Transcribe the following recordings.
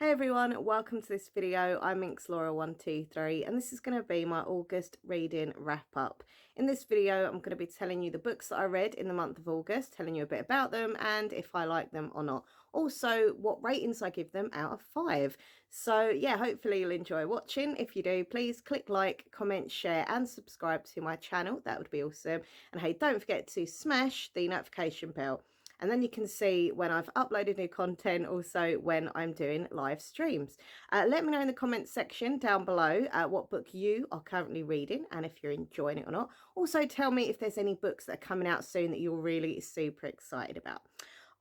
Hey everyone, welcome to this video. I'm Laura123 and this is going to be my August reading wrap up. In this video I'm going to be telling you the books that I read in the month of August, telling you a bit about them and if I like them or not. Also what ratings I give them out of 5. So yeah, hopefully you'll enjoy watching. If you do, please click like, comment, share and subscribe to my channel. That would be awesome. And hey, don't forget to smash the notification bell. And then you can see when I've uploaded new content, also when I'm doing live streams. Let me know in the comments section down below what book you are currently reading and if you're enjoying it or not. Also tell me if there's any books that are coming out soon that you're really super excited about.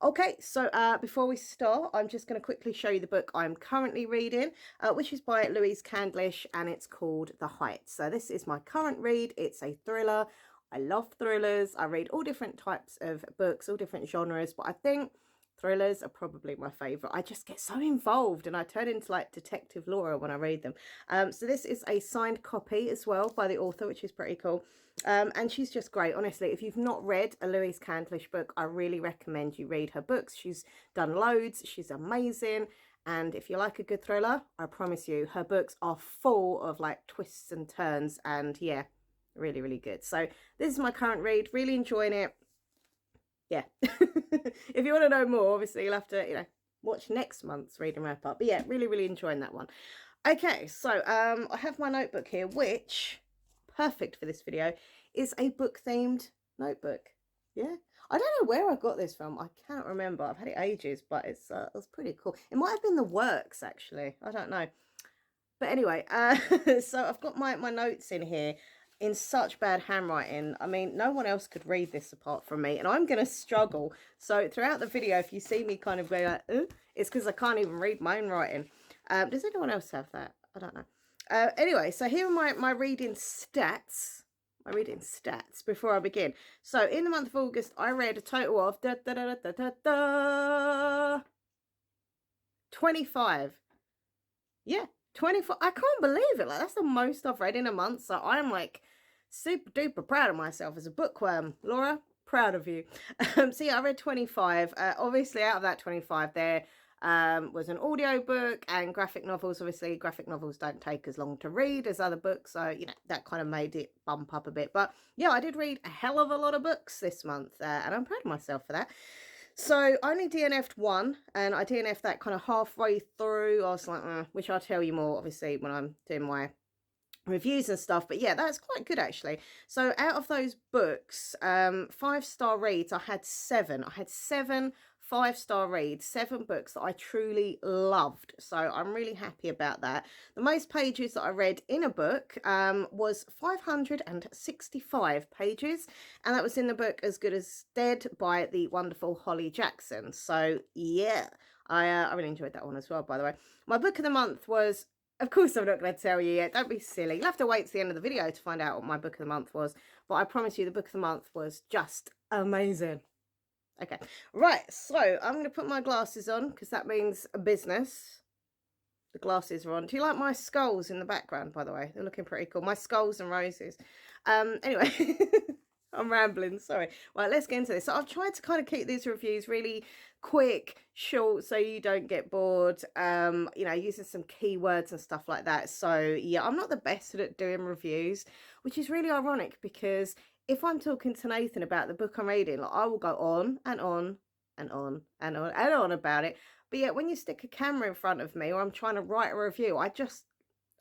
Okay, so before we start, I'm just going to quickly show you the book I'm currently reading, which is by Louise Candlish and it's called The Heights. So this is my current read. It's a thriller. I love thrillers. I read all different types of books, all different genres, but I think thrillers are probably my favourite. I just get so involved and I turn into like Detective Laura when I read them. So this is a signed copy as well by the author, which is pretty cool. And she's just great. Honestly, if you've not read a Louise Candlish book, I really recommend you read her books. She's done loads. She's amazing. And if you like a good thriller, I promise you, her books are full of like twists and turns and yeah, really, really good. So this is my current read, really enjoying it. Yeah. If you want to know more, obviously you'll have to, watch next month's reading wrap up. But yeah, really, really enjoying that one. Okay, so I have my notebook here, which, perfect for this video, is a book themed notebook. Yeah. I don't know where I got this from. I can't remember. I've had it ages, but it's pretty cool. It might have been the works, actually. I don't know. But anyway, so I've got my notes in here in such bad handwriting. I mean, no one else could read this apart from me, and I'm going to struggle. So throughout the video, if you see me kind of go like, it's because I can't even read my own writing. Does anyone else have that? I don't know. Anyway, so here are my reading stats. My reading stats before I begin. So in the month of August, I read a total of 25. Yeah, 24. I can't believe it. Like, that's the most I've read in a month. So I'm like super duper proud of myself as a bookworm. Laura, proud of you. So yeah, I read 25. Obviously out of that 25 there was an audio book and graphic novels. Obviously graphic novels don't take as long to read as other books. So, that kind of made it bump up a bit. But yeah, I did read a hell of a lot of books this month and I'm proud of myself for that. So I only DNF'd one, and I DNF'd that kind of halfway through. I was like, which I'll tell you more, obviously, when I'm doing my reviews and stuff. But yeah, that's quite good, actually. So out of those books, 5-star reads, I had 7. I had 7 5-star reads, 7 books that I truly loved. So I'm really happy about that. The most pages that I read in a book was 565 pages. And that was in the book As Good as Dead by the wonderful Holly Jackson. So yeah, I really enjoyed that one as well, by the way. My book of the month was, of course I'm not going to tell you yet. Don't be silly. You'll have to wait to the end of the video to find out what my book of the month was. But I promise you the book of the month was just amazing. Okay, right, so I'm going to put my glasses on because that means a business. The glasses are on. Do you like my skulls in the background, by the way? They're looking pretty cool. My skulls and roses. Anyway, I'm rambling, sorry. Right, let's get into this. So I've tried to kind of keep these reviews really quick, short, so you don't get bored, using some keywords and stuff like that. So yeah, I'm not the best at doing reviews, which is really ironic because if I'm talking to Nathan about the book I'm reading, like, I will go on and on and on and on and on about it. But yet when you stick a camera in front of me or I'm trying to write a review, I don't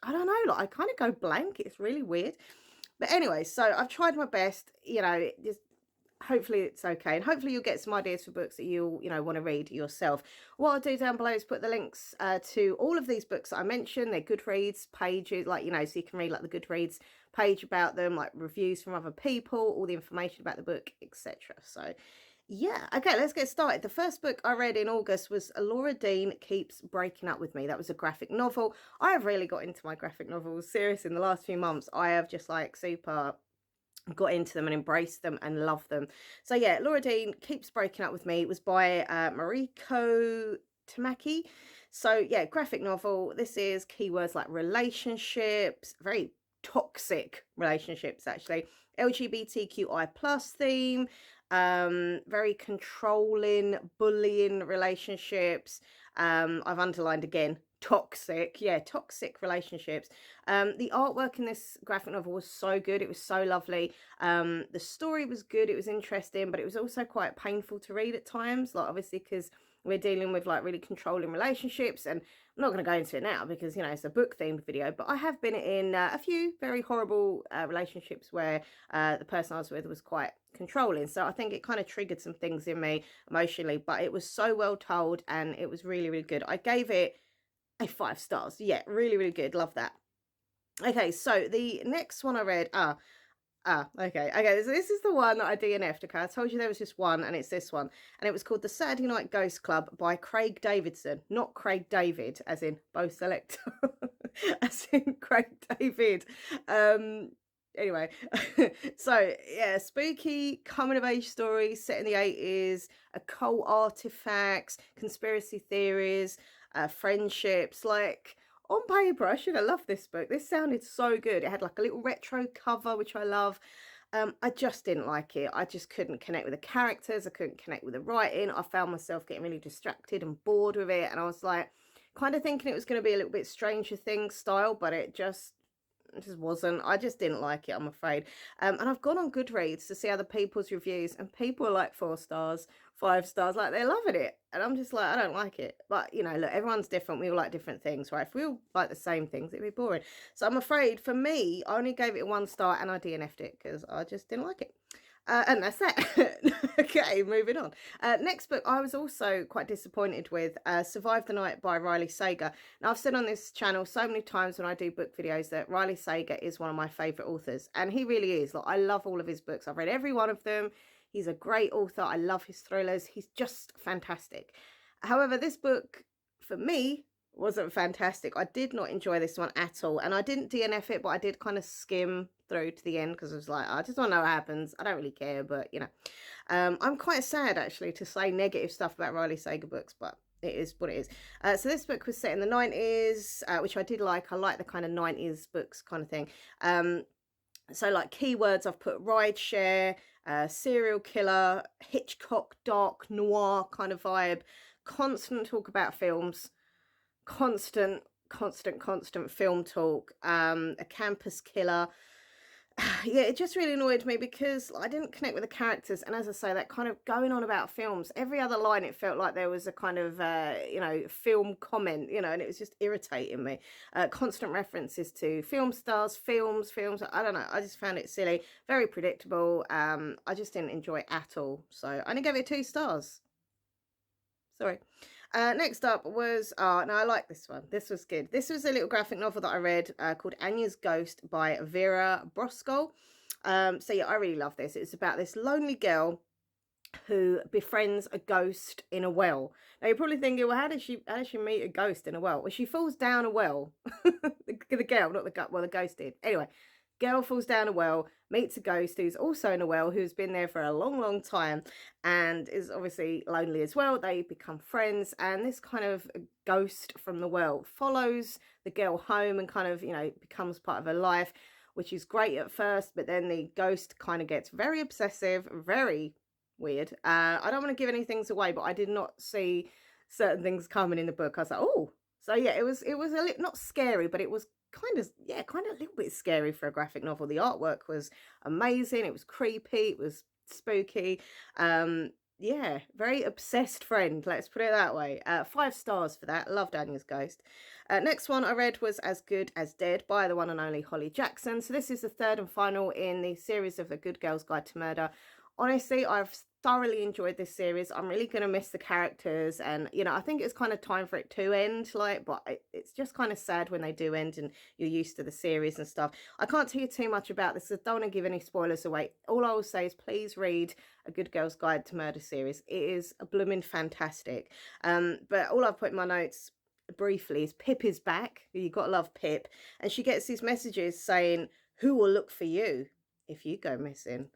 know, like I kind of go blank. It's really weird. But anyway, so I've tried my best, just hopefully it's okay. And hopefully you'll get some ideas for books that you'll, want to read yourself. What I'll do down below is put the links to all of these books that I mentioned. They're Goodreads pages, like, so you can read like the Goodreads page about them, like reviews from other people, all the information about the book, etc. So yeah, okay, let's get started. The first book I read in August was Laura Dean Keeps Breaking Up With Me. That was a graphic novel. I have really got into my graphic novels. Seriously, in the last few months, I have just like super got into them and embraced them and loved them. So yeah, Laura Dean Keeps Breaking Up With Me. It was by Mariko Tamaki. So yeah, graphic novel. This is keywords like relationships, very toxic relationships actually, LGBTQI plus theme, very controlling, bullying relationships. I've underlined again toxic, yeah, toxic relationships. The artwork in this graphic novel was so good. It was so lovely. The story was good. It was interesting, but it was also quite painful to read at times, like obviously because we're dealing with like really controlling relationships, and I'm not going to go into it now because, you know, it's a book themed video, but I have been in a few very horrible relationships where the person I was with was quite controlling. So I think it kind of triggered some things in me emotionally, but it was so well told and it was really, really good. I gave it a 5 stars. Yeah, really, really good. Love that. Okay, so the next one I read, okay. So this is the one that I DNF'd. Okay, I told you there was just one, and it's this one, and it was called The Saturday Night Ghost Club by Craig Davidson, not Craig David, as in Bo Selector, as in Craig David. Anyway, so yeah, spooky coming of age story set in the 80s, occult artifacts, conspiracy theories, friendships, like on paper, I should have loved this book. This sounded so good. It had like a little retro cover, which I love. I just didn't like it. I just couldn't connect with the characters. I couldn't connect with the writing. I found myself getting really distracted and bored with it. And I was like, kind of thinking it was going to be a little bit Stranger Things style, but it just wasn't. I just didn't like it, I'm afraid. And I've gone on Goodreads to see other people's reviews, and people are like 4 stars, 5 stars, like they're loving it, and I'm just like, I don't like it. But you know, look, everyone's different. We all like different things, right? If we all like the same things, it'd be boring. So I'm afraid for me, I only gave it 1 star and I DNF'd it because I just didn't like it. And that's that. Okay, moving on. Next book I was also quite disappointed with, Survive the Night by Riley Sager. Now, I've said on this channel so many times when I do book videos that Riley Sager is one of my favourite authors, and he really is. Like, I love all of his books. I've read every one of them. He's a great author. I love his thrillers. He's just fantastic. However, this book, for me, wasn't fantastic. I did not enjoy this one at all, and I didn't DNF it, but I did kind of skim through to the end because I was like, I just want to know what happens. I don't really care, but you know, I'm quite sad actually to say negative stuff about Riley Sager books, but it is what it is. So this book was set in the 90s, which I did like. I like the kind of 90s books kind of thing. So like keywords I've put ride share, serial killer, Hitchcock, dark noir kind of vibe, constant talk about films, constant film talk, a campus killer. Yeah, it just really annoyed me because I didn't connect with the characters, and as I say, that kind of going on about films, every other line it felt like there was a kind of you know, film comment, you know, and it was just irritating me. Constant references to film stars, films, I don't know, I just found it silly, very predictable. I just didn't enjoy it at all, so I only gave it 2 stars. Sorry. Next up was, no, I like this one. This was good. This was a little graphic novel that I read called Anya's Ghost by Vera Broskal. So yeah, I really love this. It's about this lonely girl who befriends a ghost in a well. Now you're probably thinking, well, how does she meet a ghost in a well? Well, she falls down a well. the girl, not the well, the ghost did. Anyway, girl falls down a well, meets a ghost who's also in a well, who's been there for a long time and is obviously lonely as well. They become friends, and this kind of ghost from the well follows the girl home and kind of, you know, becomes part of her life, which is great at first, but then the ghost kind of gets very obsessive, very weird. I don't want to give any things away, but I did not see certain things coming in the book. I was like, oh. So yeah, it was a little, not scary, but it was kind of a little bit scary for a graphic novel. The artwork was amazing. It was creepy. It was spooky. Yeah, very obsessed friend, let's put it that way. 5 stars for that. Loved Anya's Ghost. Next one I read was As Good as Dead by the one and only Holly Jackson. So this is the 3rd and final in the series of A Good Girl's Guide to Murder. Honestly, I've thoroughly enjoyed this series. I'm really going to miss the characters, and you know, I think it's kind of time for it to end, like, but it's just kind of sad when they do end and you're used to the series and stuff. I can't tell you too much about this, so I don't want to give any spoilers away. All I will say is please read A Good Girl's Guide to Murder series. It is a blooming fantastic. But all I've put in my notes briefly is Pip is back. You've got to love Pip, and she gets these messages saying, who will look for you if you go missing?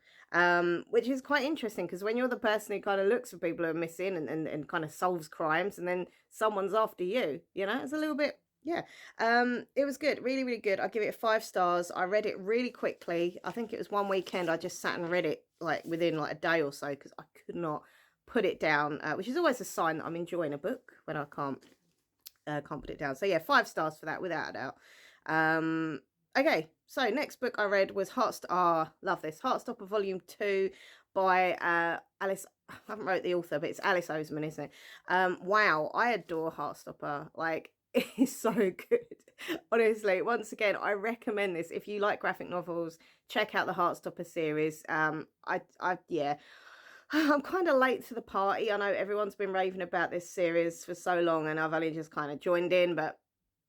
Which is quite interesting, because when you're the person who kind of looks for people who are missing and kind of solves crimes, and then someone's after you, you know, it's a little bit, yeah. It was good, really good. I give it 5 stars. I read it really quickly. I think it was one weekend. I just sat and read it like within like a day or so, because I could not put it down, which is always a sign that I'm enjoying a book, when I can't can't put it down. So yeah, 5 stars for that, without a doubt. Okay, so next book I read was love this, Heartstopper Volume 2 by Alice. I haven't wrote the author, but it's Alice Oseman, isn't it? Wow, I adore Heartstopper. Like, it's so good. Honestly, once again, I recommend this. If you like graphic novels, check out the Heartstopper series. Yeah. I'm kind of late to the party. I know everyone's been raving about this series for so long, and I've only just kind of joined in, but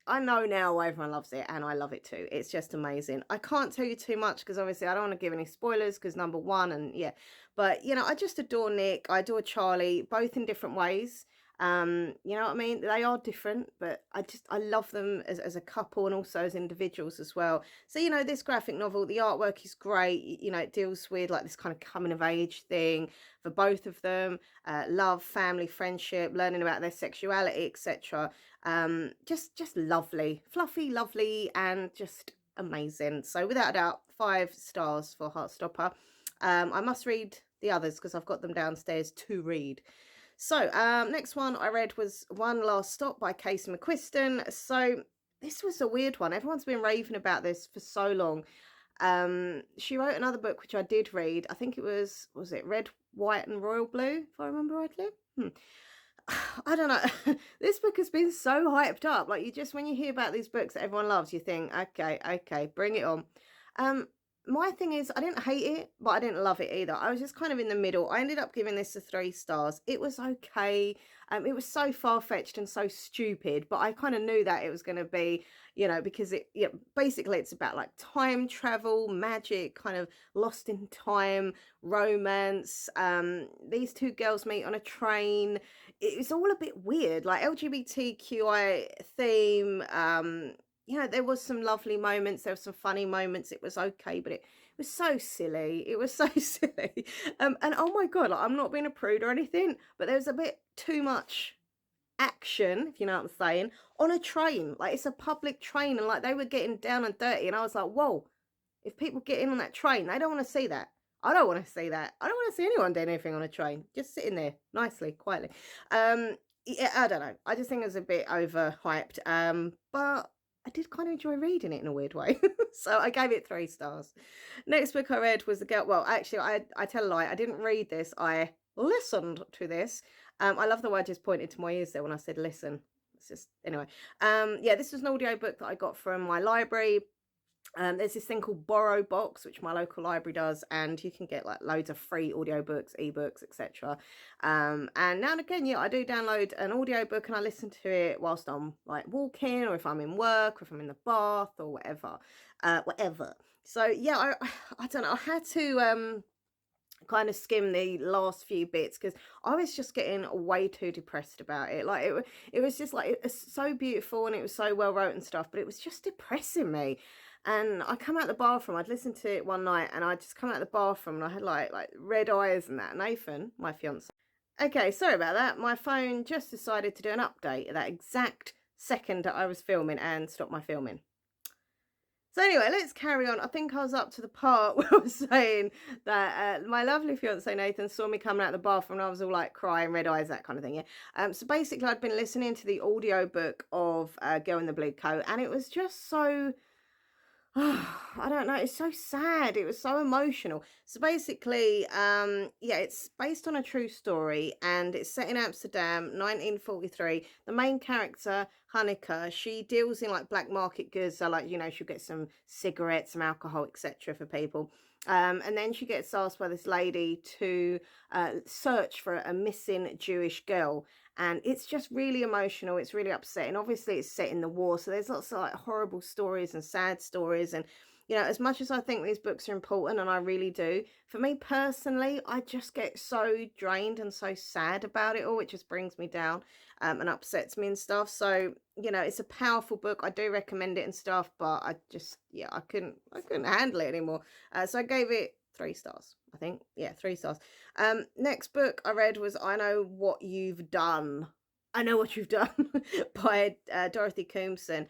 I know now why everyone loves it, and I love it too. It's just amazing. I can't tell you too much because obviously I don't want to give any spoilers because number one, and yeah, but you know, I just adore Nick. I adore Charlie, both in different ways. You know what I mean? They are different, but I love them as a couple and also as individuals as well. So, you know, this graphic novel, the artwork is great. You know, it deals with like this kind of coming of age thing for both of them, love, family, friendship, learning about their sexuality, etc. Just lovely, fluffy, lovely, and just amazing. So without a doubt, 5 stars for Heartstopper. I must read the others because I've got them downstairs to read. So next one I read was One Last Stop by Casey McQuiston. So this was a weird one. Everyone's been raving about this for so long. She wrote another book which I did read. I think it was it Red, White and Royal Blue, if I remember rightly? I don't know. This book has been so hyped up. Like, you just, when you hear about these books that everyone loves, you think, okay, bring it on. My thing is, I didn't hate it, but I didn't love it either. I was just kind of in the middle. I ended up giving this a 3 stars. It was okay. It was so far-fetched and so stupid, but I kind of knew that it was going to be, you know, because basically it's about like time travel, magic, kind of lost in time, romance. These 2 girls meet on a train. It was all a bit weird, like LGBTQI theme. You know, there was some lovely moments, there were some funny moments, it was okay, but it was so silly. It was so silly. And oh my God, like, I'm not being a prude or anything, but there was a bit too much action, if you know what I'm saying, on a train. Like, it's a public train, and like they were getting down and dirty, and I was like, whoa, if people get in on that train, they don't want to see that. I don't want to see that. I don't want to see anyone doing anything on a train, just sitting there nicely, quietly. Yeah, I don't know. I just think it was a bit overhyped. But I did kind of enjoy reading it in a weird way. So I gave it 3 stars. Next book I read was The Girl. Well, actually, I tell a lie. I didn't read this. I listened to this. I love the way I just pointed to my ears there when I said listen. It's just, anyway. Yeah, this was an audio book that I got from my library. There's this thing called Borrow Box, which my local library does, and you can get like loads of free audiobooks, ebooks, etc. And now and again, yeah, I do download an audiobook and I listen to it whilst I'm like walking, or if I'm in work, or if I'm in the bath, or whatever. So yeah, I don't know. I had to kind of skim the last few bits because I was just getting way too depressed about it. Like, it was just like, it's so beautiful and it was so well wrote and stuff, but it was just depressing me. And I come out the bathroom, I'd listened to it one night, and I just come out the bathroom and I had like red eyes and that. Nathan, my fiance. Okay, sorry about that. My phone just decided to do an update at that exact second that I was filming and stop my filming. So anyway, let's carry on. I think I was up to the part where I was saying that my lovely fiance Nathan saw me coming out of the bathroom and I was all like crying, red eyes, that kind of thing. Yeah. So basically, I'd been listening to the audio book of Girl in the Blue Coat, and it was just so. I don't know, it's so sad. It was so emotional. So basically, yeah, it's based on a true story and it's set in Amsterdam, 1943. The main character, Hanneke, she deals in like black market goods. So like, you know, she'll get some cigarettes, some alcohol, etc. for people. And then she gets asked by this lady to search for a missing Jewish girl. And it's just really emotional. It's really upsetting. Obviously, it's set in the war, so there's lots of like horrible stories and sad stories. And, you know, as much as I think these books are important, and I really do, for me personally, I just get so drained and so sad about it all. It just brings me down and upsets me and stuff. So, you know, it's a powerful book. I do recommend it and stuff, but I just, yeah, I couldn't handle it anymore. So I gave it 3 stars, I think. Yeah, 3 stars. Next book I read was I Know What You've Done. I Know What You've Done by Dorothy Coomson.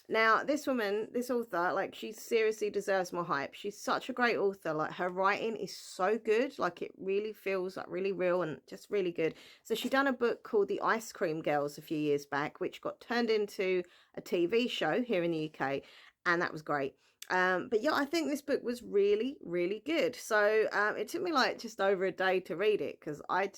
Now, this woman, this author, like, she seriously deserves more hype. She's such a great author. Like, her writing is so good. Like, it really feels like really real and just really good. So she done a book called The Ice Cream Girls a few years back, which got turned into a TV show here in the UK, and that was great. But yeah, I think this book was really, really good. So it took me like just over a day to read it because I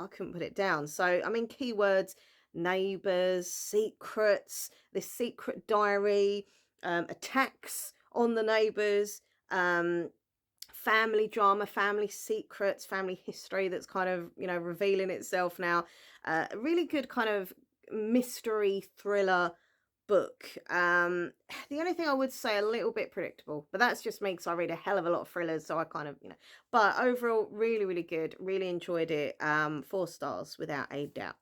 couldn't put it down. So I mean, keywords: neighbors, secrets, this secret diary, attacks on the neighbors, family drama, family secrets, family history that's kind of, you know, revealing itself now. A really good kind of mystery thriller book. The only thing I would say, a little bit predictable, but that's just me because I read a hell of a lot of thrillers, so I kind of, you know, but overall really, really good. Really enjoyed it. 4 stars without a doubt.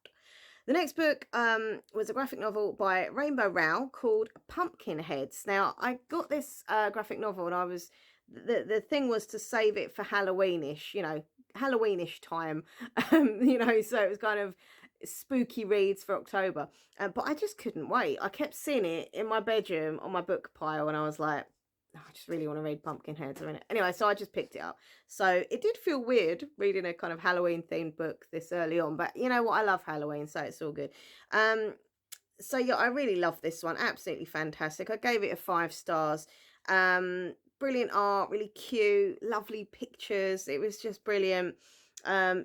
The next book was a graphic novel by Rainbow Rowell called Pumpkinheads. Now, I got this graphic novel and I was, the thing was to save it for Halloweenish, you know, Halloweenish time, you know, so it was kind of spooky reads for October. But I just couldn't wait. I kept seeing it in my bedroom on my book pile and I was like, "Oh, I just really want to read Pumpkinheads a minute." Anyway, so I just picked it up. So it did feel weird reading a kind of Halloween themed book this early on, but you know what? I love Halloween, so it's all good. So yeah, I really love this one. Absolutely fantastic. I gave it a 5 stars. Brilliant art, really cute, lovely pictures. It was just brilliant.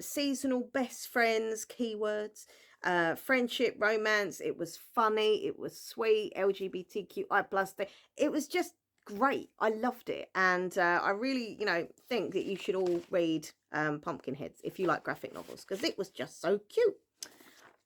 Seasonal best friends, keywords, friendship, romance. It was funny, it was sweet, LGBTQI plus. It was just great. I loved it, and I really, you know, think that you should all read Pumpkinheads if you like graphic novels because it was just so cute.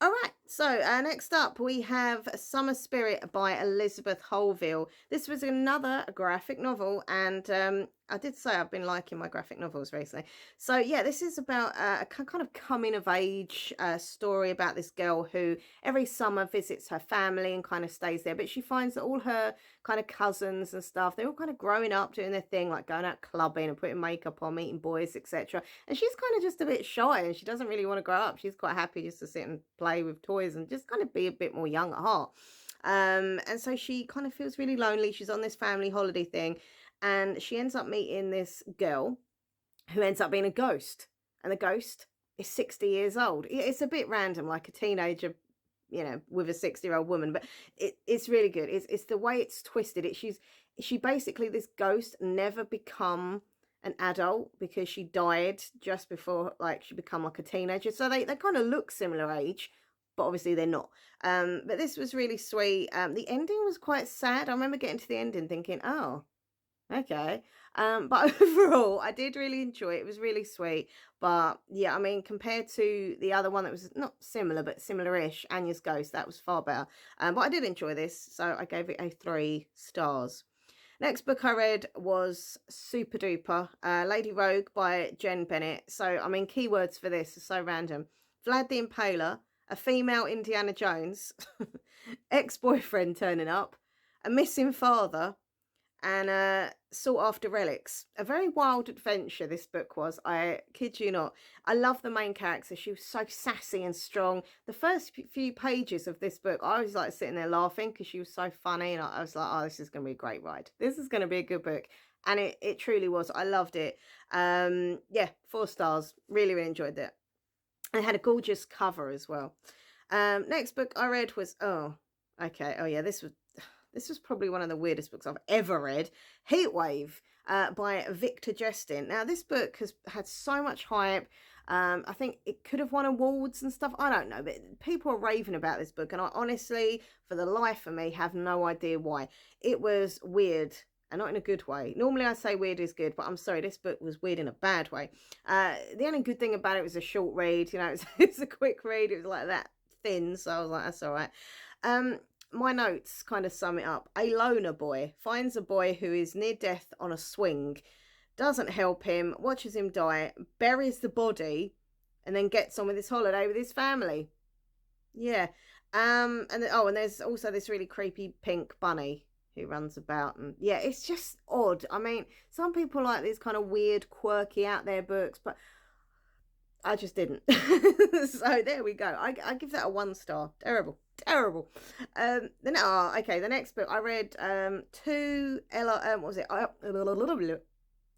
All right, so next up we have Summer Spirit by Elizabeth Holdville. This was another graphic novel, and I did say I've been liking my graphic novels recently. So yeah, this is about a kind of coming of age story about this girl who every summer visits her family and kind of stays there, but she finds that all her kind of cousins and stuff, they're all kind of growing up, doing their thing, like going out clubbing and putting makeup on, meeting boys, etc. And she's kind of just a bit shy and she doesn't really want to grow up. She's quite happy just to sit and play with toys and just kind of be a bit more young at heart. And so she kind of feels really lonely. She's on this family holiday thing and she ends up meeting this girl who ends up being a ghost. And the ghost is 60 years old. It's a bit random, like a teenager, you know, with a 60-year-old woman, but it's really good. It's the way it's twisted. She basically, this ghost never become an adult because she died just before like she become like a teenager. So they kind of look similar age, but obviously they're not. But this was really sweet. The ending was quite sad. I remember getting to the ending thinking, oh, okay. But overall, I did really enjoy it. It was really sweet. But yeah, I mean, compared to the other one that was not similar, but similar-ish, Anya's Ghost, that was far better. But I did enjoy this, so I gave it a 3 stars. Next book I read was Super Duper, Lady Rogue by Jen Bennett. So, I mean, keywords for this are so random. Vlad the Impaler, a female Indiana Jones, ex-boyfriend turning up, a missing father, and sought after relics. A very wild adventure this book was, I kid you not. I love the main character. She was so sassy and strong. The first few pages of this book, I was like sitting there laughing because she was so funny, and I was like, oh, this is going to be a great ride. This is going to be a good book. And it truly was. I loved it. Yeah, 4 stars. Really, really enjoyed it. And it had a gorgeous cover as well. Next book I read was, oh, okay. Oh yeah, this was probably one of the weirdest books I've ever read. Heatwave by Victor Justin. Now, this book has had so much hype. I think it could have won awards and stuff. I don't know, but people are raving about this book. And I honestly, for the life of me, have no idea why. It was weird and not in a good way. Normally I say weird is good, but I'm sorry, this book was weird in a bad way. The only good thing about it was a short read. You know, it's a quick read. It was like that thin. So I was like, that's all right. My notes kind of sum it up. A loner boy finds a boy who is near death on a swing, doesn't help him, watches him die, buries the body, and then gets on with his holiday with his family. Yeah. And there's also this really creepy pink bunny who runs about, and yeah, it's just odd. I mean, some people like these kind of weird, quirky, out there books, but I just didn't. So there we go. I give that a 1 star. Terrible. Terrible. Then okay, the next book I read two what was it?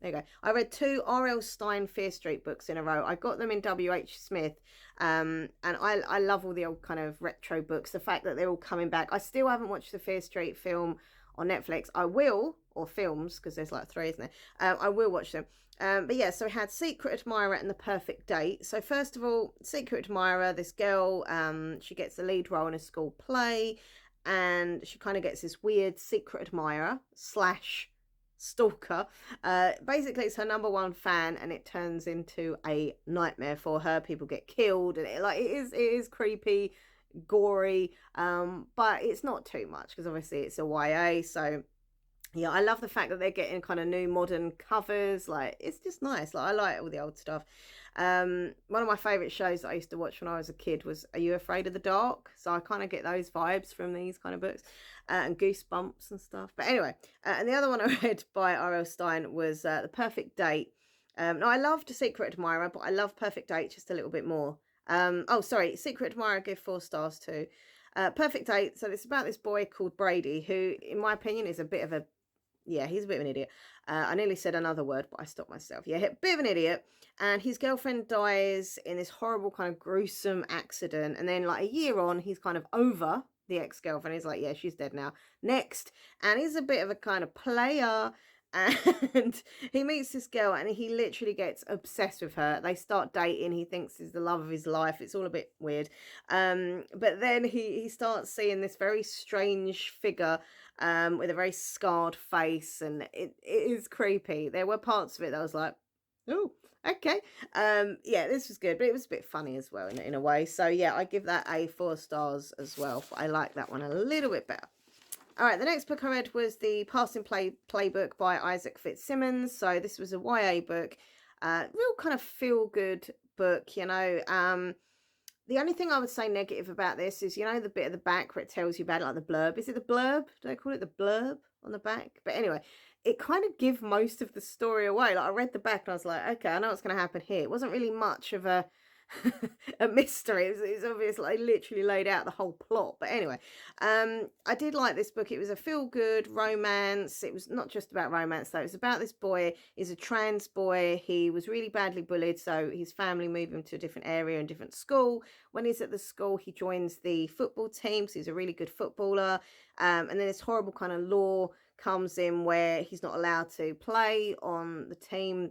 There you go. I read two R.L. Stine Fear Street books in a row. I got them in W.H. Smith. And I love all the old kind of retro books. The fact that they're all coming back. I still haven't watched the Fear Street film on Netflix. I will, or films, because there's like 3, isn't there? I will watch them. But yeah, so we had Secret Admirer and The Perfect Date. So first of all, Secret Admirer, this girl, she gets the lead role in a school play, and she kind of gets this weird secret admirer slash stalker. Basically it's her #1 fan, and it turns into a nightmare for her. People get killed, and it is creepy, gory, but it's not too much because obviously it's a YA. So yeah, I love the fact that they're getting kind of new modern covers. Like, it's just nice. Like, I like all the old stuff. One of my favourite shows that I used to watch when I was a kid was Are You Afraid of the Dark? So I kind of get those vibes from these kind of books, and Goosebumps and stuff. But anyway, and the other one I read by R.L. Stine was The Perfect Date. Now, I loved Secret Admirer, but I love Perfect Date just a little bit more. Oh, sorry, Secret Admirer I give 4 stars too. Perfect Date, so it's about this boy called Brady, who, in my opinion, is a bit of a, yeah, he's a bit of an idiot. I nearly said another word, but I stopped myself. Yeah, a bit of an idiot. And his girlfriend dies in this horrible kind of gruesome accident. And then like a year on, he's kind of over the ex-girlfriend. He's like, yeah, she's dead now. Next. And he's a bit of a kind of player. And he meets this girl and he literally gets obsessed with her. They start dating. He thinks it's the love of his life. It's all a bit weird. But then he starts seeing this very strange figure with a very scarred face, and it is creepy. There were parts of it that I was like, oh, okay. Yeah, this was good, but it was a bit funny as well in a way. So yeah, I give that a 4 stars as well. But I like that one a little bit better. All right, the next book I read was the Passing Playbook by Isaac Fitzsimmons. So this was a YA book, real kind of feel-good book, you know. The only thing I would say negative about this is, you know, the bit at the back where it tells you about it, like the blurb. Is it the blurb? Do they call it the blurb on the back? But anyway, it kind of gives most of the story away. Like, I read the back and I was like, okay, I know what's going to happen here. It wasn't really much of a a mystery. It's obvious, like, literally laid out the whole plot. But anyway, I did like this book. It was a feel-good romance. It was not just about romance though. It was about this boy. He's a trans boy. He was really badly bullied, so his family moved him to a different area and different school. When he's at the school, he joins the football team, so he's a really good footballer. And then this horrible kind of law comes in where he's not allowed to play on the team.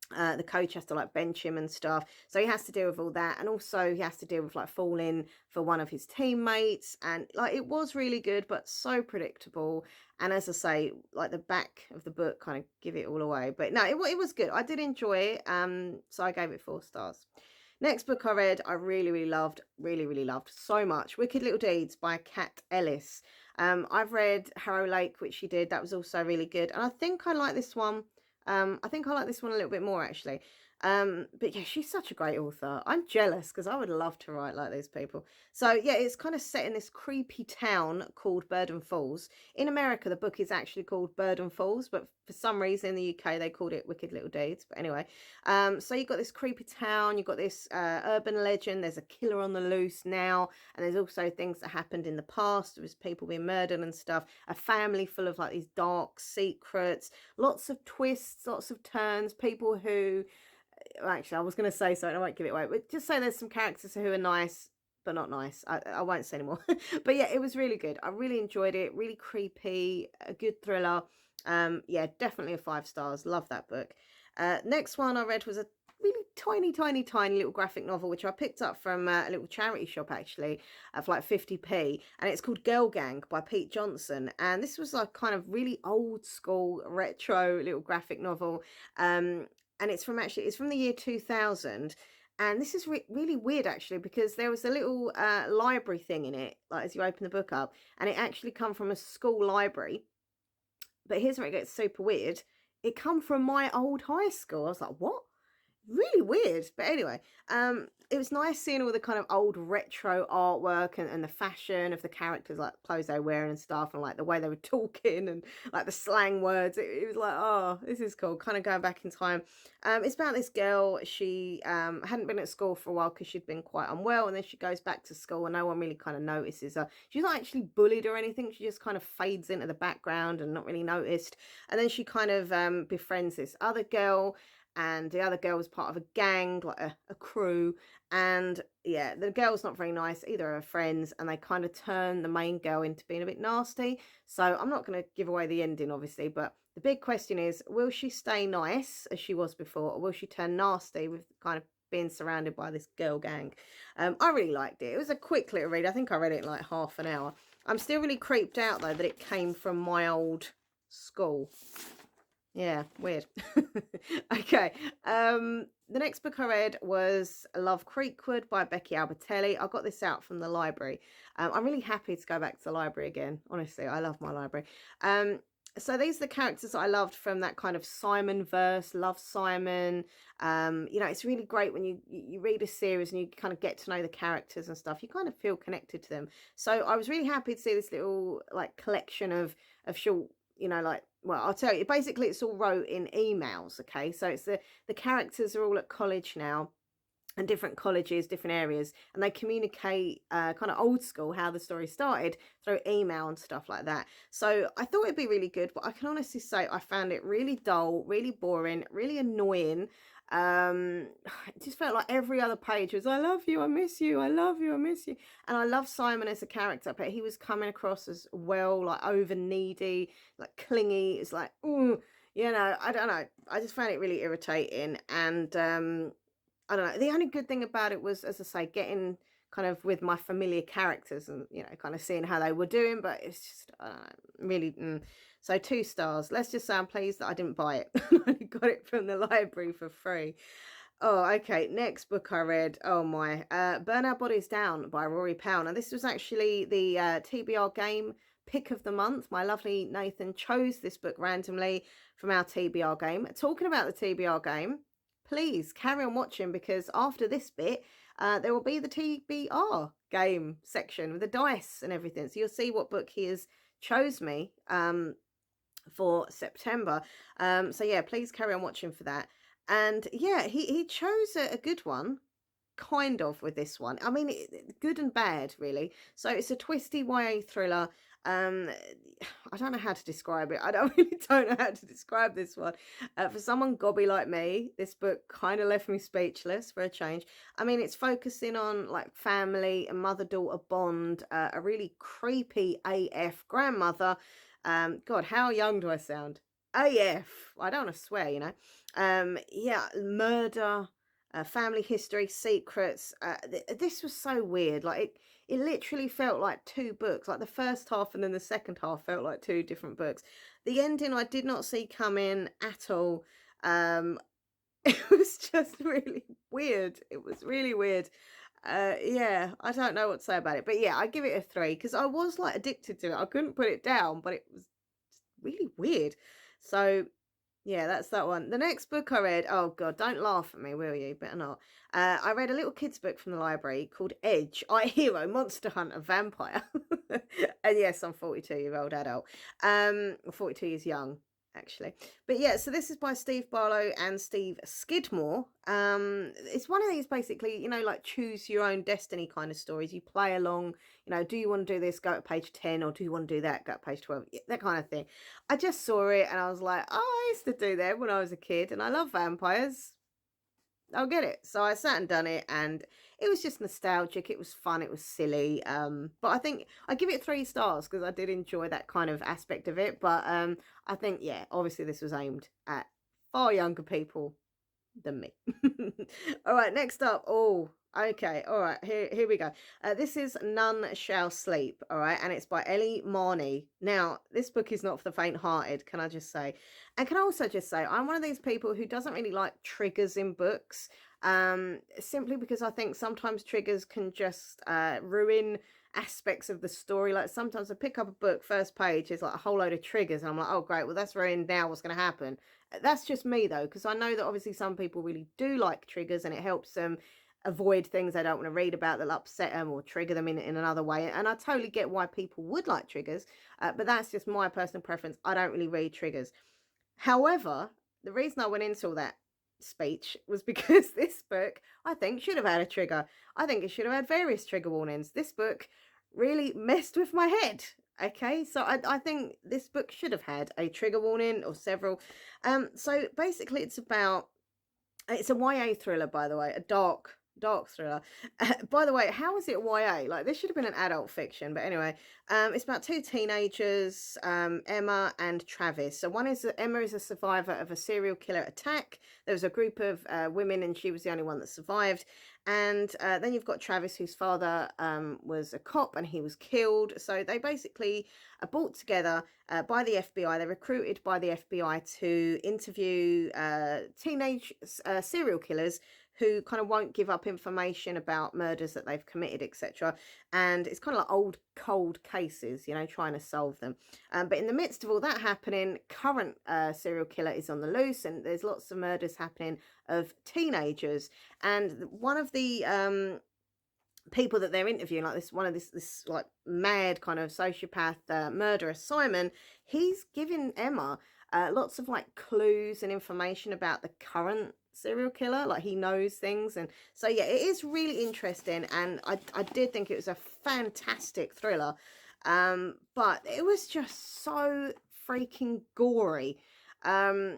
The coach has to like bench him and stuff, so he has to deal with all that, and also he has to deal with like falling for one of his teammates, and like it was really good but so predictable. And as I say, like the back of the book kind of give it all away, but no, it was good. I did enjoy it, so I gave it 4 stars. Next book I read, I really loved so much. Wicked Little Deeds by Kat Ellis. I've read Harrow Lake, which she did. That was also really good, and I think I like this one. I think I like this one a little bit more actually. But yeah, she's such a great author. I'm jealous because I would love to write like these people. So yeah, it's kind of set in this creepy town called Burden Falls. In America, the book is actually called Burden Falls, but for some reason in the UK they called it Wicked Little Deeds. But anyway, so you've got this creepy town, you've got this urban legend, there's a killer on the loose now, and there's also things that happened in the past. There was people being murdered and stuff, a family full of like these dark secrets, lots of twists, lots of turns, people who, actually I was going to say something, I won't give it away, but just say there's some characters who are nice but not nice. I won't say anymore. But yeah, it was really good. I really enjoyed it. Really creepy, a good thriller. Yeah, definitely a 5 stars. Love that book. Next one I read was a really tiny little graphic novel, which I picked up from a little charity shop actually for like 50p, and it's called Girl Gang by Pete Johnson. And this was like kind of really old school retro little graphic novel, and it's from the year 2000. And this is really weird actually, because there was a little library thing in it, like as you open the book up, and it actually come from a school library. But here's where it gets super weird. It come from my old high school. I was like, what? really weird. But anyway, it was nice seeing all the kind of old retro artwork and the fashion of the characters, like clothes they were wearing and stuff, and like the way they were talking and like the slang words. It was like, oh, this is cool. Kind of going back in time. It's about this girl. She hadn't been at school for a while because she'd been quite unwell, and then she goes back to school, and no one really kind of notices her. She's not actually bullied or anything. She just kind of fades into the background and not really noticed. And then she kind of befriends this other girl, and the other girl was part of a gang, like a crew. And yeah, the girl's not very nice, either of her friends, and they kind of turn the main girl into being a bit nasty. So I'm not going to give away the ending, obviously, but the big question is, will she stay nice as she was before, or will she turn nasty with kind of being surrounded by this girl gang? I really liked it. It was a quick little read. I think I read it in like half an hour. I'm still really creeped out, though, that it came from my old school. Yeah, weird. Okay. The next book I read was Love Creekwood by Becky Albertelli. I got this out from the library. I'm really happy to go back to the library again. Honestly, I love my library. So these are the characters that I loved from that kind of Simon verse, Love Simon. You know, it's really great when you read a series and you kind of get to know the characters and stuff. You kind of feel connected to them. So I was really happy to see this little like collection of short, you know, like, well, I'll tell you, basically it's all wrote in emails. Okay, so it's the characters are all at college now, and different colleges, different areas, and they communicate kind of old school how the story started through email and stuff like that. So I thought it'd be really good, but I can honestly say I found it really dull, really boring, really annoying. It just felt like every other page was, I love you, I miss you, I love you, I miss you. And I love Simon as a character, but he was coming across as well, like over needy, like clingy. It's like, you know, I don't know, I just found it really irritating. And I don't know, the only good thing about it was, as I say, getting kind of with my familiar characters and, you know, kind of seeing how they were doing, but it's just, I don't know, really, So 2 stars. Let's just say I'm pleased that I didn't buy it. I got it from the library for free. Oh, okay. Next book I read. Oh my. Burn Our Bodies Down by Rory Powell. Now, this was actually the TBR Game pick of the month. My lovely Nathan chose this book randomly from our TBR Game. Talking about the TBR Game, please carry on watching, because after this bit, there will be the TBR Game section with the dice and everything. So you'll see what book he has chose me for September. So yeah, please carry on watching for that. And yeah, he chose a good one, kind of, with this one. I mean, good and bad, really. So it's a twisty YA thriller. I don't know how to describe it. I really don't know how to describe this one. For someone gobby like me, this book kind of left me speechless for a change. I mean, it's focusing on like family, a mother-daughter bond, a really creepy AF grandmother. God, how young do I sound? AF. I don't want to swear, you know. Yeah, murder, family history, secrets. This was so weird. Like it literally felt like 2 books. Like the first half and then the second half felt like 2 different books. The ending I did not see coming at all. It was just really weird. It was really weird. Yeah, I don't know what to say about it, but yeah, I give it a 3 because I was like addicted to it. I couldn't put it down, but it was really weird. So yeah, that's that one. The next book I read, oh God, don't laugh at me, will you? Better not. I read a little kids book from the library called Edge, I Hero, Monster Hunter, Vampire. And yes, I'm 42-year-old adult. 42 years young, actually. But yeah, so this is by Steve Barlow and Steve Skidmore. It's one of these basically, you know, like choose your own destiny kind of stories. You play along, you know, do you want to do this, go to page 10, or do you want to do that, go to page 12, that kind of thing. I just saw it and I was like, oh, I used to do that when I was a kid and I love vampires. I'll get it. So I sat and done it, and it was just nostalgic. It was fun. It was silly. But I think I give it 3 stars because I did enjoy that kind of aspect of it. But I think, yeah, obviously this was aimed at far younger people than me. All right, next up. Oh, okay. All right, here we go. This is None Shall Sleep. All right, and it's by Ellie Marnie. Now, this book is not for the faint-hearted, can I just say? And can I also just say, I'm one of these people who doesn't really like triggers in books, simply because I think sometimes triggers can just ruin aspects of the story. Like sometimes I pick up a book, first page is like a whole load of triggers, and I'm like, oh great, well that's ruined now, what's going to happen? That's just me though, because I know that obviously some people really do like triggers and it helps them avoid things they don't want to read about that'll upset them or trigger them in another way. And I totally get why people would like triggers, but that's just my personal preference. I don't really read triggers. However, the reason I went into all that speech was because this book, I think, should have had a trigger. I think it should have had various trigger warnings. This book really messed with my head. Okay, so I think this book should have had a trigger warning or several. So basically it's a YA thriller, by the way, a dark thriller. By the way, how is it YA? Like, this should have been an adult fiction, but anyway, it's about two teenagers, Emma and Travis. So Emma is a survivor of a serial killer attack. There was a group of women and she was the only one that survived. And then you've got Travis, whose father was a cop and he was killed. So they basically are brought together by the FBI. They're recruited by the FBI to interview teenage serial killers who kind of won't give up information about murders that they've committed, etc. And it's kind of like old, cold cases, you know, trying to solve them. But in the midst of all that happening, current serial killer is on the loose and there's lots of murders happening of teenagers. And one of the people that they're interviewing, like this like mad kind of sociopath murderer, Simon, he's giving Emma lots of like clues and information about the current serial killer. Like, he knows things. And so yeah, it is really interesting, and I did think it was a fantastic thriller, but it was just so freaking gory. I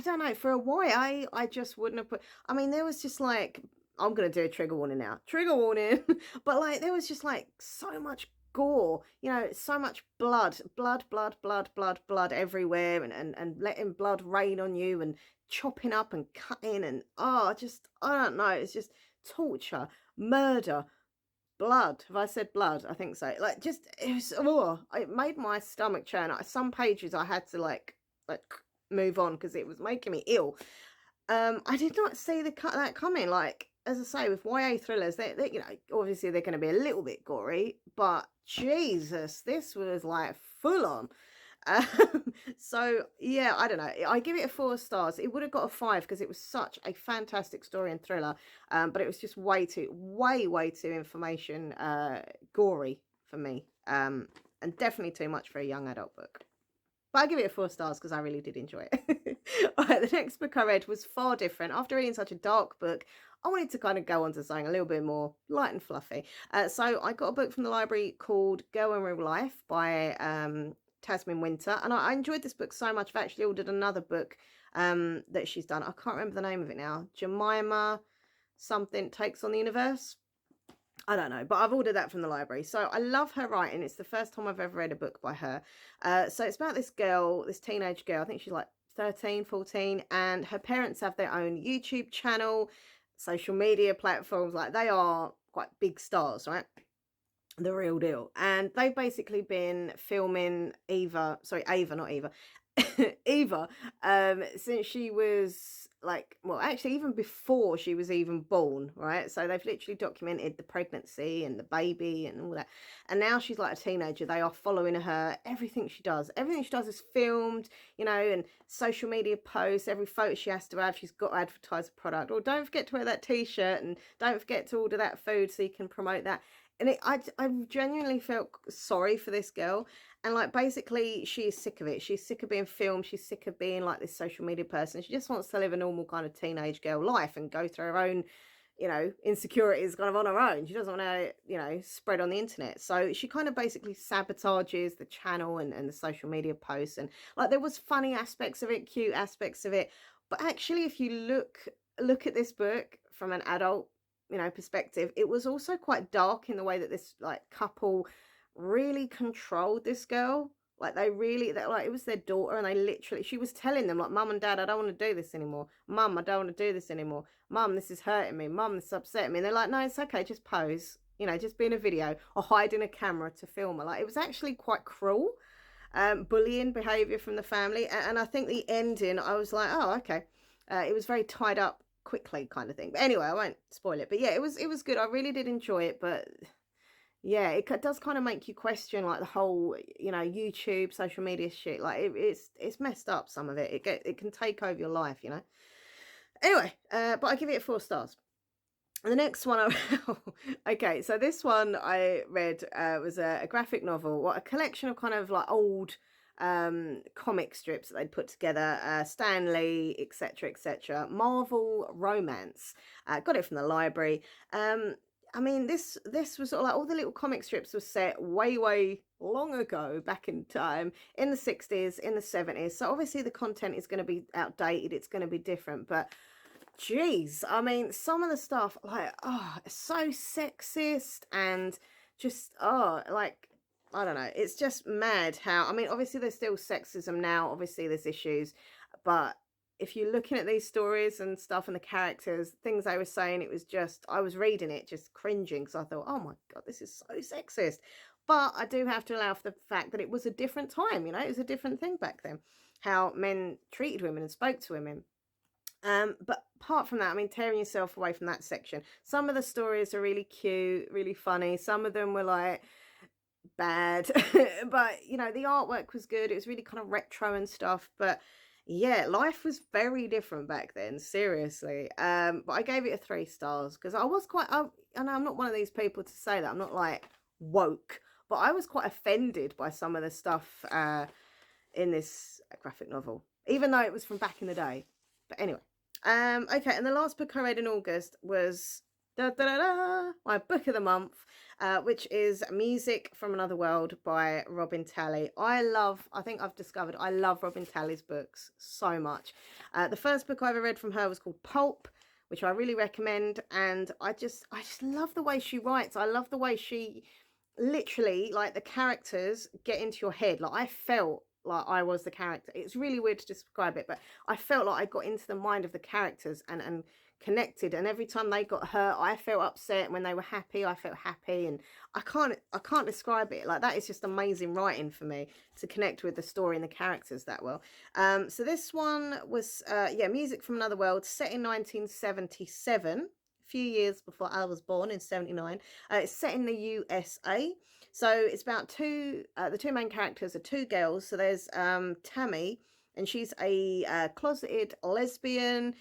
don't know, for a YA I just wouldn't have put, I mean, there was just like, I'm gonna do a trigger warning now, trigger warning. But like, there was just like so much gore, you know, so much blood everywhere, and letting blood rain on you and chopping up and cutting, and I don't know, it's just torture, murder, blood. Have I said blood? I think so. Like, just, it made my stomach churn. Some pages I had to like move on because it was making me ill. I did not see that coming. Like, as I say, with YA thrillers, they you know, obviously they're going to be a little bit gory, but Jesus, this was like full on. So yeah, I don't know, I give it 4 stars. It would have got a 5 because it was such a fantastic story and thriller, but it was just way too information gory for me, and definitely too much for a young adult book. But I give it 4 stars because I really did enjoy it. All right, the next book I read was far different. After reading such a dark book, I wanted to kind of go on to something a little bit more light and fluffy. So I got a book from the library called Girl in Real Life by Tasmin Winter, and I enjoyed this book so much. I've actually ordered another book that she's done. I can't remember the name of it now. Jemima something takes on the universe. I don't know, but I've ordered that from the library. So I love her writing. It's the first time I've ever read a book by her. So it's about this girl, this teenage girl. I think she's like 13, 14, and her parents have their own YouTube channel, social media platforms. Like, they are quite big stars, right? The real deal. And they've basically been filming Eva, not Eva, Eva, since she was like, well, actually even before she was even born, right? So they've literally documented the pregnancy and the baby and all that. And now she's like a teenager. They are following her. Everything she does is filmed, you know, and social media posts, every photo she has to have, she's got to advertise a product. Or don't forget to wear that t-shirt, and don't forget to order that food so you can promote that. And I genuinely felt sorry for this girl. And like, basically she is sick of it. She's sick of being filmed. She's sick of being like this social media person. She just wants to live a normal kind of teenage girl life and go through her own, you know, insecurities kind of on her own. She doesn't want to, you know, spread on the internet. So she kind of basically sabotages the channel and the social media posts. And like, there was funny aspects of it, cute aspects of it. But actually, if you look at this book from an adult, you know, perspective, it was also quite dark in the way that this like couple really controlled this girl. Like, like, it was their daughter, and they literally, she was telling them like, Mum and Dad, I don't want to do this anymore. Mum, I don't want to do this anymore. Mum, this is hurting me. Mum, this is upsetting me. And they're like, no, it's okay, just pose, you know, just be in a video or hide in a camera to film her. Like, it was actually quite cruel, bullying behavior from the family. And I think the ending, I was like, oh, okay. It was very tied up quickly kind of thing. But anyway, I won't spoil it. But yeah, it was good. I really did enjoy it, but Yeah, does kind of make you question like the whole, YouTube, social media shit. Like it's messed up, some of it. It can take over your life. Anyway, but I give it 4 stars. The next one, okay, so this one I read was a graphic novel, a collection of kind of like old comic strips that they'd put together, Stan Lee, etc., etc. Marvel Romance. Got it from the library. I mean, this was sort of like all the little comic strips were set way, way long ago, back in time, in the 60s, in the 70s. So obviously the content is going to be outdated. It's going to be different, but jeez, I mean, some of the stuff, like, oh, it's so sexist and just, oh, like, I don't know. It's just mad how, I mean, obviously there's still sexism now. Obviously there's issues, but if you're looking at these stories and stuff and the characters, things they were saying, it was just, I was reading it just cringing because I thought, oh my God, this is so sexist. But I do have to allow for the fact that it was a different time, it was a different thing back then, how men treated women and spoke to women. But apart from that, I mean, tearing yourself away from that section. Some of the stories are really cute, really funny. Some of them were like bad, but the artwork was good. It was really kind of retro and stuff. But yeah, life was very different back then, seriously. But I gave it 3 stars because I was and I'm not one of these people to say that I'm not like woke, but I was quite offended by some of the stuff in this graphic novel, even though it was from back in the day. But anyway. Okay, and the last book I read in August was my book of the month, which is Music from Another World by Robin Telly. I think I've discovered I love Robin Telly's books so much. The first book I ever read from her was called Pulp, which I really recommend, and I just love the way she writes. I love the way she literally, like, the characters get into your head. Like, I felt like I was the character. It's really weird to describe it, but I felt like I got into the mind of the characters and connected. And every time they got hurt, I felt upset. When they were happy, I felt happy. And I can't describe it. Like, that is just amazing writing for me to connect with the story and the characters that well. So this one was Music from Another World, set in 1977. Few years before I was born, in 79. It's set in the USA. So it's about the 2 main characters are 2 girls. So there's Tammy, and she's a closeted lesbian.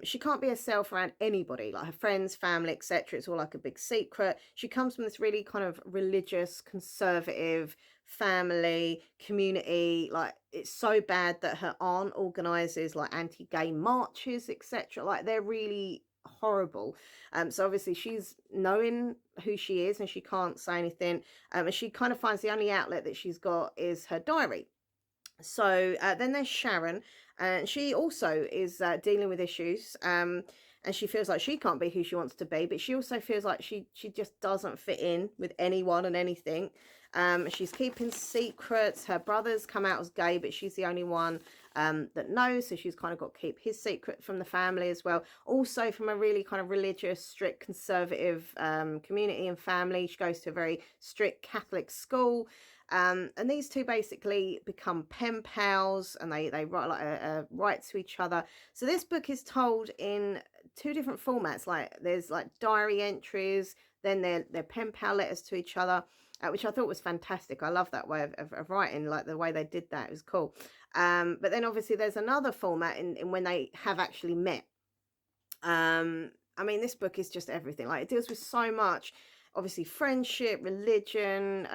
She can't be herself around anybody, like her friends, family, etc. It's all like a big secret. She comes from this really kind of religious, conservative family, community. Like, it's so bad that her aunt organizes like anti-gay marches, etc. Like, they're really horrible. So obviously she's knowing who she is and she can't say anything, and she kind of finds the only outlet that she's got is her diary. So then there's Sharon, and she also is dealing with issues, and she feels like she can't be who she wants to be, but she also feels like she just doesn't fit in with anyone and anything. She's keeping secrets. Her brothers come out as gay, but she's the only one that knows, so she's kind of got to keep his secret from the family as well. Also from a really kind of religious, strict, conservative community and family. She goes to a very strict Catholic school. And these 2 basically become pen pals, and they write to each other. So this book is told in 2 different formats. Like, there's like diary entries, then they're pen pal letters to each other, which I thought was fantastic. I love that way of writing, like the way they did that. It was cool. But then obviously there's another format in when they have actually met. I mean, this book is just everything. Like, it deals with so much. Obviously friendship, religion,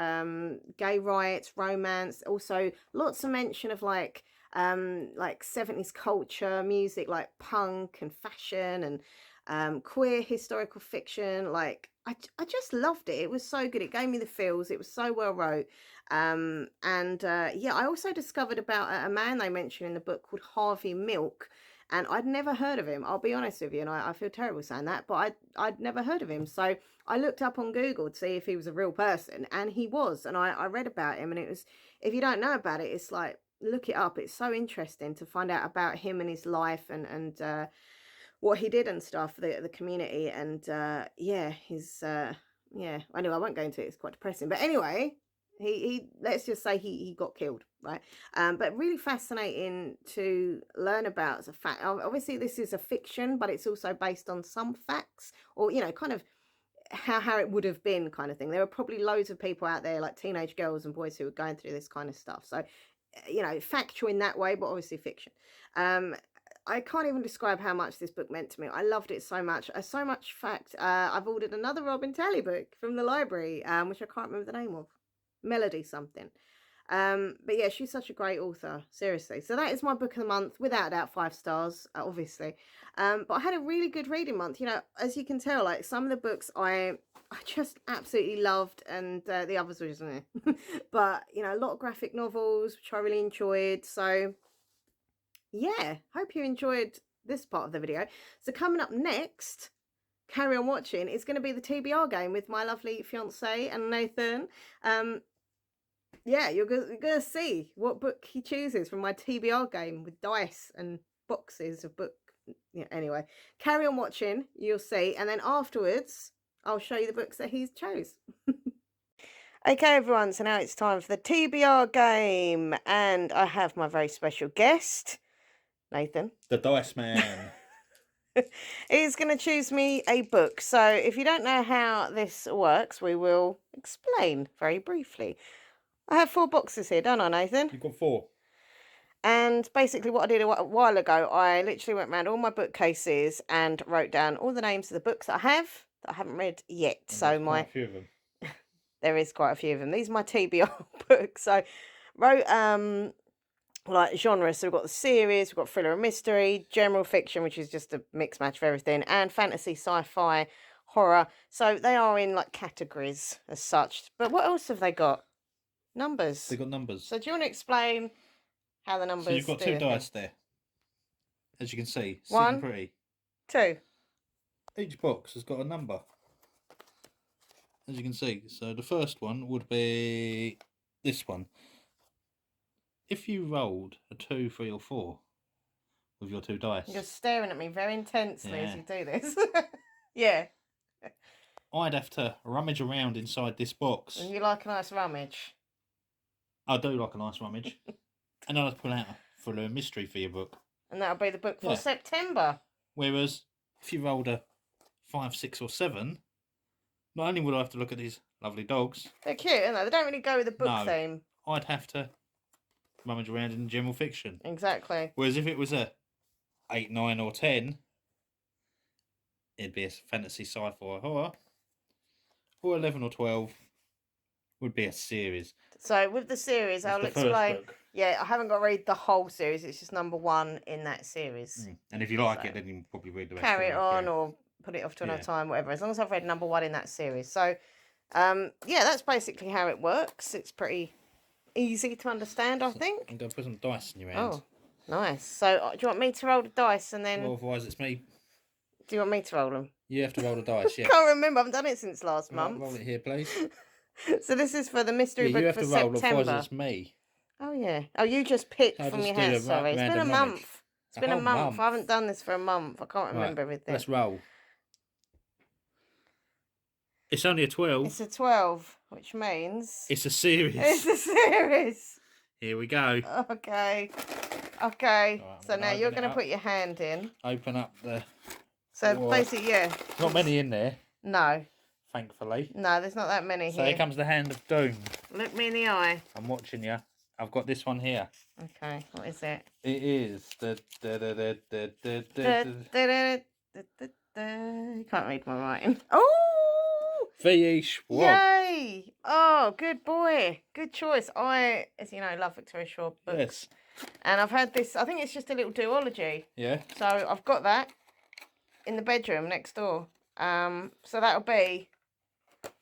gay rights, romance. Also lots of mention of like 70s culture, music, like punk and fashion, and queer historical fiction. Like, I just loved it. It was so good. It gave me the feels. It was so well wrote. I also discovered about a man they mention in the book called Harvey Milk. And I'd never heard of him, I'll be honest with you, and I feel terrible saying that, but I'd never heard of him. So I looked up on Google to see if he was a real person, and he was. And I read about him, and it was, if you don't know about it, it's like, look it up. It's so interesting to find out about him and his life, and what he did and stuff for the community. And anyway, I won't go into it. It's quite depressing. But anyway, he let's just say he got killed, right? But really fascinating to learn about as a fact. Obviously this is a fiction, but it's also based on some facts, or kind of how it would have been kind of thing. There were probably loads of people out there, like teenage girls and boys, who were going through this kind of stuff. So, you know, factual in that way, but obviously fiction. I can't even describe how much this book meant to me. I loved it so much. So much fact, I've ordered another Robin Telly book from the library, which I can't remember the name of. Melody something. But yeah, she's such a great author, seriously. So that is my book of the month, without a doubt 5 stars, obviously. But I had a really good reading month. You know, as you can tell, like some of the books I just absolutely loved, and the others were just but you know, a lot of graphic novels which I really enjoyed. So yeah, hope you enjoyed this part of the video. So coming up next, carry on watching, it's going to be the TBR game with my lovely fiance and Nathan. Yeah, you're gonna see what book he chooses from my TBR game with dice and boxes of book. Yeah, anyway, carry on watching, you'll see, and then afterwards I'll show you the books that he's chose. Okay, everyone, so now it's time for the TBR game, and I have my very special guest, Nathan. The Dice Man. He's going to choose me a book. So if you don't know how this works, we will explain very briefly. I have 4 boxes here, don't I, Nathan? You've got 4. And basically what I did a while ago, I literally went around all my bookcases and wrote down all the names of the books that I have that I haven't read yet. And so quite a few of them. There is quite a few of them. These are my TBR books. So wrote like genres. So we've got the series, we've got thriller and mystery, general fiction, which is just a mixed match of everything, and fantasy, sci-fi, horror. So they are in like categories as such. But what else have they got? Numbers. They've got numbers. So do you want to explain how the numbers? So you've got 2 dice there, as you can see. 1, pretty. 2. Each box has got a number, as you can see. So the first one would be this one. If you rolled a 2, 3, or 4 with your 2 dice, You're staring at me very intensely as you do this. Yeah. I'd have to rummage around inside this box. And you like a nice rummage. I do like a nice rummage. And then I'd pull out a thriller and mystery for your book. And that'll be the book for September. Whereas if you rolled a 5, 6, or 7, not only would I have to look at these lovely dogs. They're cute, aren't they? They don't really go with the book theme. I'd have to rummage around in general fiction. Exactly. Whereas if it was a 8, 9, or 10, it'd be a fantasy, sci-fi, horror. Or 11 or 12 would be a series. So with the series, I'll explain. Yeah, I haven't got to read the whole series. It's just number 1 in that series. And if you like it, then you can probably read the rest. Carry it on or put it off to another time, whatever. As long as I've read number 1 in that series. So, yeah, that's basically how it works. It's pretty easy to understand, I think. I'm going to put some dice in your hand. Oh, nice. So, do you want me to roll the dice and then... Well, otherwise it's me. Do you want me to roll them? You have to roll the dice, yeah. I can't remember. I haven't done it since last month. Roll it here, please. So this is for the mystery book for September. You have to roll, otherwise it's me. Oh, yeah. Oh, you just picked from your hat, sorry. It's been a month. It's been a month. I haven't done this for a month. I can't remember everything. Let's roll. It's only a 12. It's a 12, which means... It's a series. It's a series. Here we go. Okay. Okay. Right, so now you're going to put your hand in. Open up the... So basically, yeah. Not many in there. No. Thankfully. No, there's not that many So here. here comes the hand of doom. Look me in the eye. I'm watching you. I've got this one here. Okay, what is it? It is the... You can't read my writing. Oh! V.E. Schwab. Yay! Oh, good boy. Good choice. I, as you know, love Victoria Schwab books. Yes. And I've had this, I think it's just a little duology. Yeah. So I've got that in the bedroom next door. So that'll be...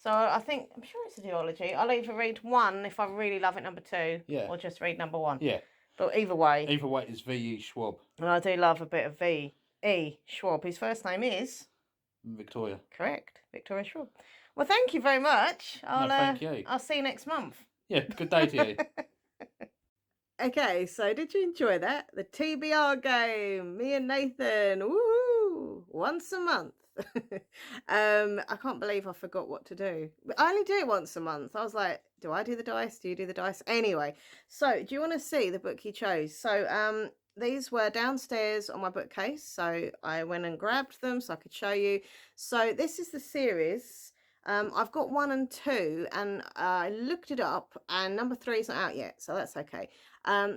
So I think, I'm sure it's a duology. I'll either read 1 if I really love it, number 2. Yeah. Or just read number 1. Yeah. But either way. Either way, it's V.E. Schwab. And I do love a bit of V.E. Schwab. His first name is... Victoria. Correct. Victoria Schwab. Well, thank you very much. Thank you. I'll see you next month. Yeah, good day to you. Okay, so did you enjoy that? The TBR game. Me and Nathan. Woohoo! Once a month. I can't believe I forgot what to do. I only do it once a month. I was like, do I do the dice? Do you do the dice? Anyway, so do you want to see the book he chose? So these were downstairs on my bookcase, so I went and grabbed them so I could show you. So this is the series I've got 1 and 2, and I looked it up, and number 3 is not out yet, so that's okay.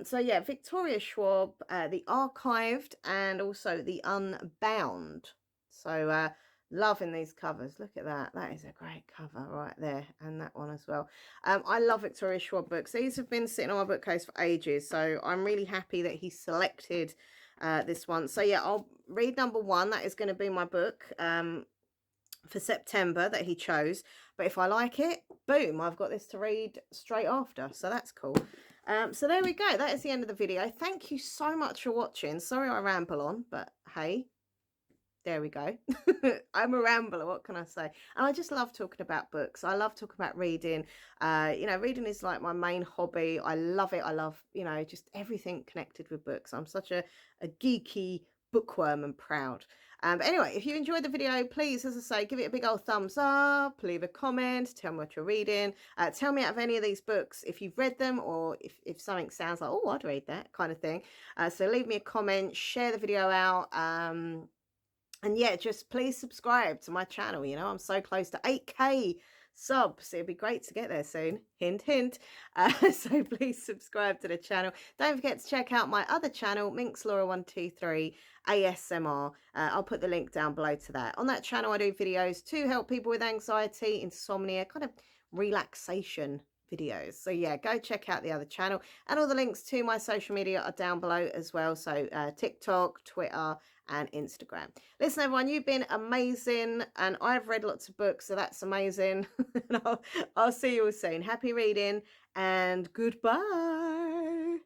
So yeah, Victoria Schwab, the Archived, and also the Unbound. So loving these covers. Look at that. That is a great cover right there, and that one as well. I love Victoria Schwab books. These have been sitting on my bookcase for ages, so I'm really happy that he selected this one. So yeah, I'll read number 1. That is going to be my book for September that he chose. But if I like it, boom, I've got this to read straight after. So that's cool. So there we go. That is the end of the video. Thank you so much for watching. Sorry I ramble on, but hey, there we go. I'm a rambler, what can I say? And I just love talking about books. I love talking about reading. You know, reading is like my main hobby. I love it. I love, you know, just everything connected with books. I'm such a geeky bookworm and proud. But anyway, if you enjoyed the video, please, as I say, give it a big old thumbs up, leave a comment, tell me what you're reading. Tell me out of any of these books if you've read them, or if something sounds like, oh, I'd read that kind of thing. So leave me a comment, share the video out. And yeah, just please subscribe to my channel. You know, I'm so close to 8K subs. It'd be great to get there soon. Hint, hint. So please subscribe to the channel. Don't forget to check out my other channel, MinxLaura123 ASMR. I'll put the link down below to that. On that channel, I do videos to help people with anxiety, insomnia, kind of relaxation videos. So yeah, go check out the other channel, and all the links to my social media are down below as well. So TikTok, Twitter, and Instagram. Listen, everyone, you've been amazing, and I've read lots of books, so that's amazing. And I'll see you all soon. Happy reading, and goodbye.